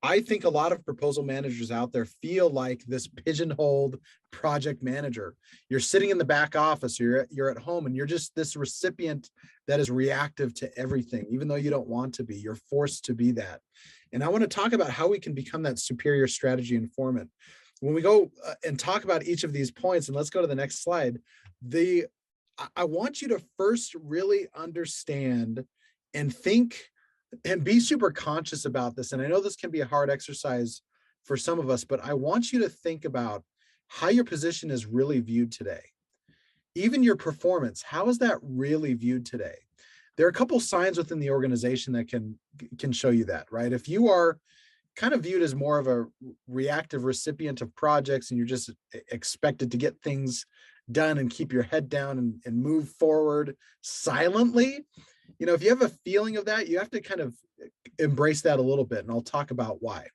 I think a lot of proposal managers out there feel like this pigeonholed project manager. You're sitting in the back office, you're at home, and you're just this recipient that is reactive to everything, even though you don't want to be. You're forced to be that. And I want to talk about how we can become that superior strategy informant. When we go and talk about each of these points, and let's go to the next slide, I want you to first really understand and think and be super conscious about this. And I know this can be a hard exercise for some of us, but I want you to think about how your position is really viewed today. Even your performance, how is that really viewed today? There are a couple signs within the organization that can show you that, right? If you are kind of viewed as more of a reactive recipient of projects and you're just expected to get things done and keep your head down and move forward silently, if you have a feeling of that, you have to kind of embrace that a little bit, and I'll talk about why.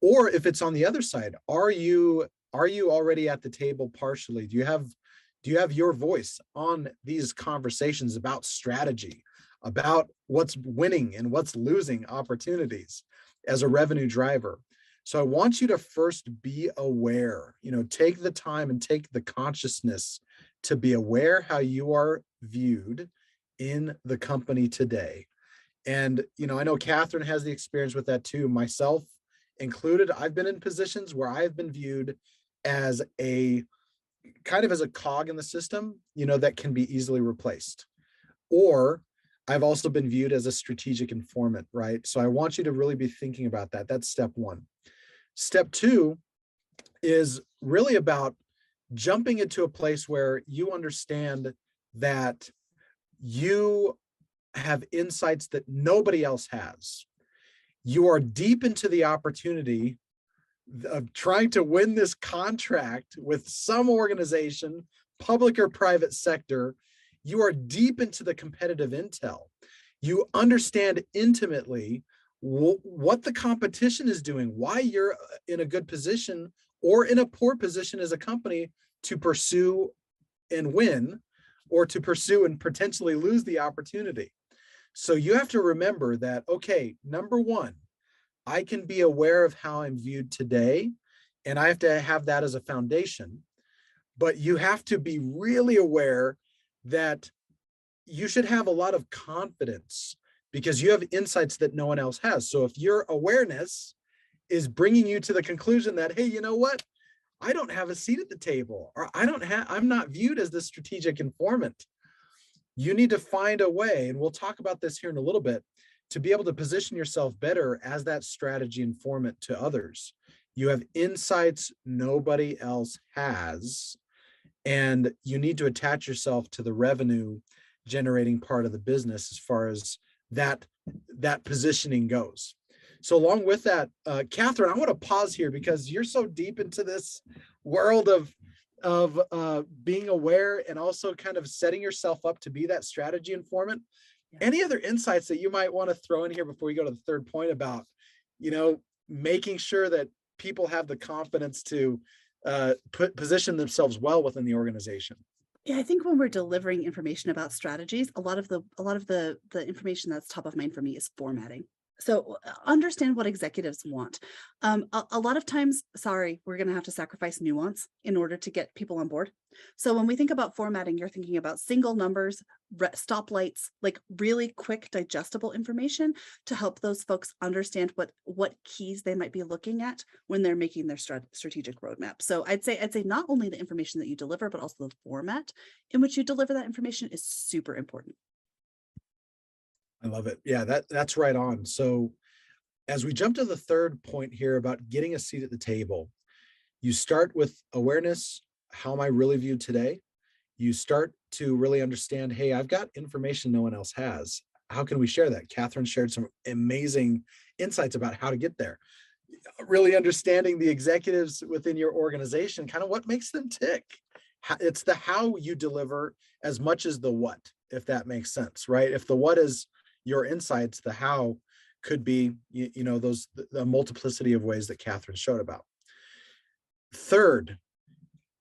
Or if it's on the other side, are you already at the table partially? Do you have your voice on these conversations about strategy, about what's winning and what's losing opportunities as a revenue driver? So I want you to first be aware, take the time and take the consciousness to be aware how you are viewed in the company today. And, I know Catherine has the experience with that too, myself included. I've been in positions where I've been viewed as a kind of as a cog in the system, that can be easily replaced. Or I've also been viewed as a strategic informant, right? So I want you to really be thinking about that. That's step one. Step two is really about jumping into a place where you understand that you have insights that nobody else has. You are deep into the opportunity of trying to win this contract with some organization, public or private sector. You are deep into the competitive intel. You understand intimately what the competition is doing, why you're in a good position or in a poor position as a company to pursue and win, or to pursue and potentially lose the opportunity. So you have to remember that, okay, number one, I can be aware of how I'm viewed today, and I have to have that as a foundation. But you have to be really aware that you should have a lot of confidence because you have insights that no one else has. So if your awareness is bringing you to the conclusion that, hey, you know what? I don't have a seat at the table, or I'm not viewed as the strategic informant. You need to find a way, and we'll talk about this here in a little bit, to be able to position yourself better as that strategy informant to others. You have insights nobody else has, and you need to attach yourself to the revenue generating part of the business as far as that positioning goes. So along with that, Catherine, I want to pause here because you're so deep into this world of being aware and also kind of setting yourself up to be that strategy informant. Yeah. Any other insights that you might want to throw in here before we go to the third point about, making sure that people have the confidence to position themselves well within the organization? Yeah, I think when we're delivering information about strategies, a lot of the information that's top of mind for me is formatting. So understand what executives want. A lot of times, we're going to have to sacrifice nuance in order to get people on board. So when we think about formatting, you're thinking about single numbers, stoplights, like really quick, digestible information to help those folks understand what keys they might be looking at when they're making their strategic roadmap. So I'd say not only the information that you deliver, but also the format in which you deliver that information is super important. I love it. Yeah, that's right on. So as we jump to the third point here about getting a seat at the table, you start with awareness. How am I really viewed today? You start to really understand, hey, I've got information no one else has. How can we share that? Catherine shared some amazing insights about how to get there. Really understanding the executives within your organization, kind of what makes them tick. It's the how you deliver as much as the what, if that makes sense, right? If the what is your insights, the how could be, the multiplicity of ways that Catherine showed about. Third,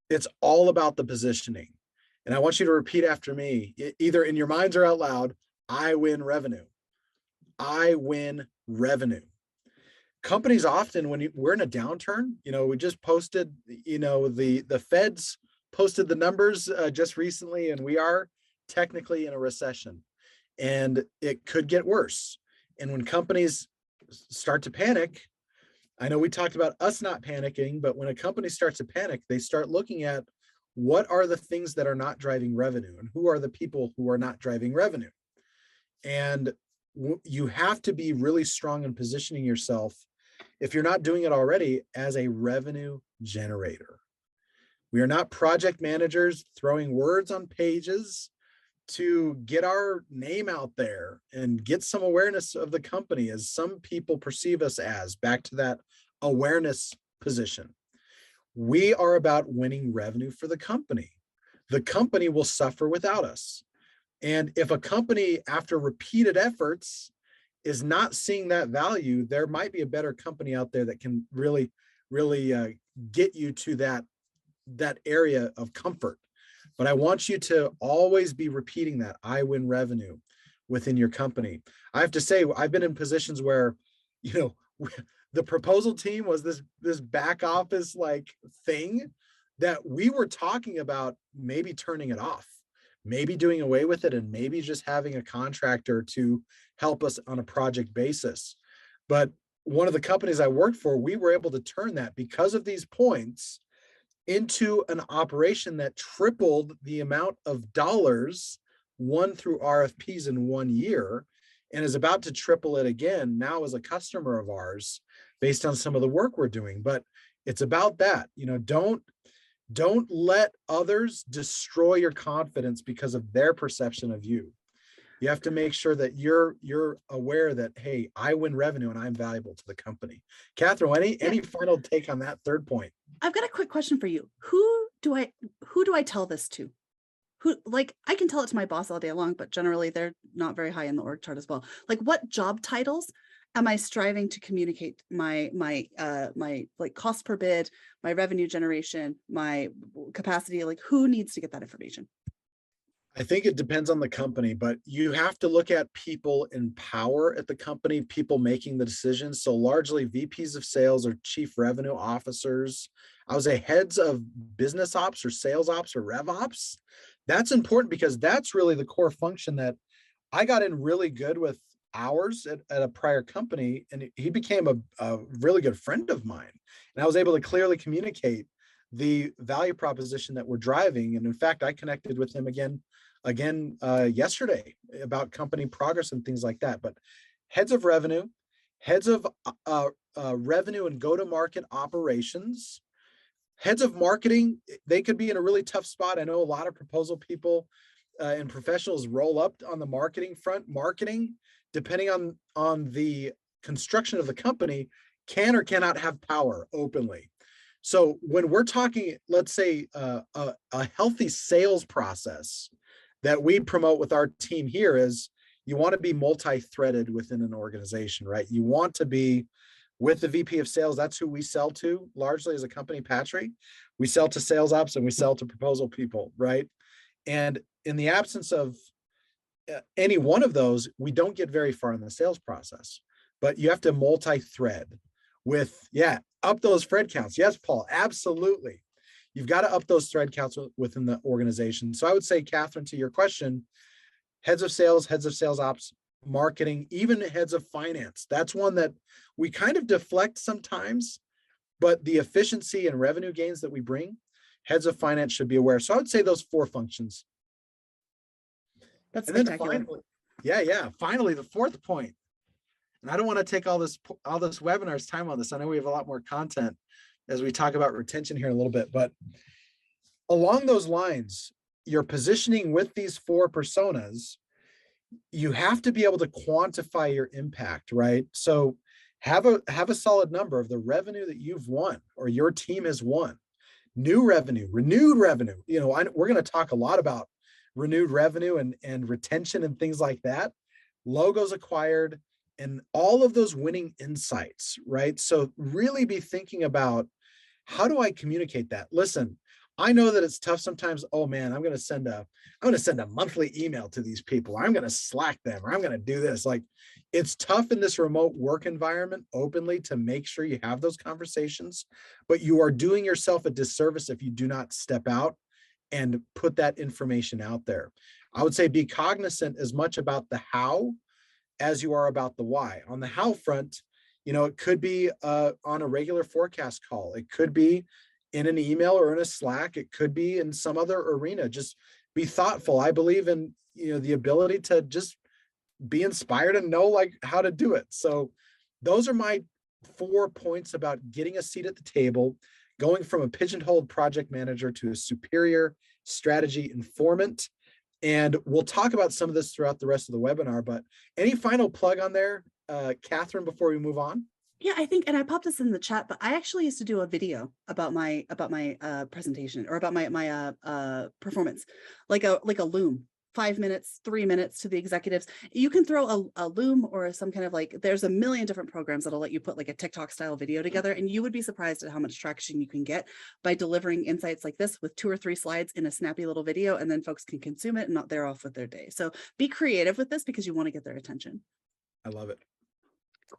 it's all about the positioning. And I want you to repeat after me, either in your minds or out loud, I win revenue. I win revenue. companies often, when we're in a downturn, we just posted, the Feds posted the numbers just recently, and we are technically in a recession, and it could get worse. And when companies start to panic, I know we talked about us not panicking, but when a company starts to panic, they start looking at what are the things that are not driving revenue and who are the people who are not driving revenue. And you have to be really strong in positioning yourself, if you're not doing it already, as a revenue generator. We are not project managers throwing words on pages to get our name out there and get some awareness of the company, as some people perceive us as, back to that awareness position. We are about winning revenue for the company. The company will suffer without us. And if a company, after repeated efforts, is not seeing that value, there might be a better company out there that can really, really get you to that area of comfort. But I want you to always be repeating that I win revenue within your company. I have to say, I've been in positions where, the proposal team was this back office like thing that we were talking about, maybe turning it off, maybe doing away with it, and maybe just having a contractor to help us on a project basis. But one of the companies I worked for, we were able to turn that, because of these points, into an operation that tripled the amount of dollars won through RFPs in 1 year, and is about to triple it again now as a customer of ours, based on some of the work we're doing. But it's about that. Don't let others destroy your confidence because of their perception of you. You have to make sure that you're aware that, hey, I win revenue and I'm valuable to the company. Catherine, any final take on that third point? I've got a quick question for you. Who do I tell this to? I can tell it to my boss all day long, but generally they're not very high in the org chart as well. Like, what job titles am I striving to communicate my like cost per bid, my revenue generation, my capacity? Like, who needs to get that information? I think it depends on the company, but you have to look at people in power at the company, people making the decisions. So largely VPs of sales or chief revenue officers. I would say heads of business ops or sales ops or rev ops. That's important, because that's really the core function that I got in really good with ours at a prior company. And he became a really good friend of mine. And I was able to clearly communicate the value proposition that we're driving. And in fact, I connected with him again yesterday about company progress and things like that. But heads of revenue, heads of revenue and go-to-market operations, heads of marketing, they could be in a really tough spot. I know a lot of proposal people and professionals roll up on the marketing front. Marketing, depending on the construction of the company, can or cannot have power openly. So when we're talking, let's say a healthy sales process that we promote with our team here is, you want to be multi-threaded within an organization, right? You want to be with the VP of sales. That's who we sell to largely as a company, Patrick. We sell to sales ops and we sell to proposal people, right? And in the absence of any one of those, we don't get very far in the sales process. But you have to multi-thread with, up those thread counts. Yes, Paul, absolutely. You've got to up those thread counts within the organization. So I would say, Catherine, to your question, heads of sales ops, marketing, even heads of finance. That's one that we kind of deflect sometimes, but the efficiency and revenue gains that we bring, heads of finance should be aware. So I would say those 4 functions. That's and spectacular. Then finally, the fourth point. And I don't want to take all this webinar's time on this. I know we have a lot more content as we talk about retention here in a little bit, but along those lines, your positioning with these 4 personas, you have to be able to quantify your impact, right? So have a solid number of the revenue that you've won or your team has won. New revenue, renewed revenue. We're going to talk a lot about renewed revenue and retention and things like that. Logos acquired and all of those winning insights, right? So really be thinking about, how do I communicate that? Listen, I know that it's tough sometimes. Oh man, I'm going to send a monthly email to these people. I'm going to Slack them, or I'm going to do this. Like, It's tough in this remote work environment openly to make sure you have those conversations, but you are doing yourself a disservice if you do not step out and put that information out there. I would say be cognizant as much about the how as you are about the why. On the how front, it could be on a regular forecast call. It could be in an email or in a Slack. It could be in some other arena. Just be thoughtful. I believe in the ability to just be inspired and know like how to do it. So those are my 4 points about getting a seat at the table, going from a pigeonholed project manager to a superior strategy informant. And we'll talk about some of this throughout the rest of the webinar, but any final plug on there, Catherine, before we move on? Yeah, I think, and I popped this in the chat, but I actually used to do a video about my presentation, or about my performance, like a loom, 5 minutes, 3 minutes to the executives. You can throw a loom or some kind of like, there's a million different programs that'll let you put like a TikTok style video together, and you would be surprised at how much traction you can get by delivering insights like this with 2 or 3 slides in a snappy little video, and then folks can consume it and not they're off with their day. So be creative with this because you want to get their attention. I love it.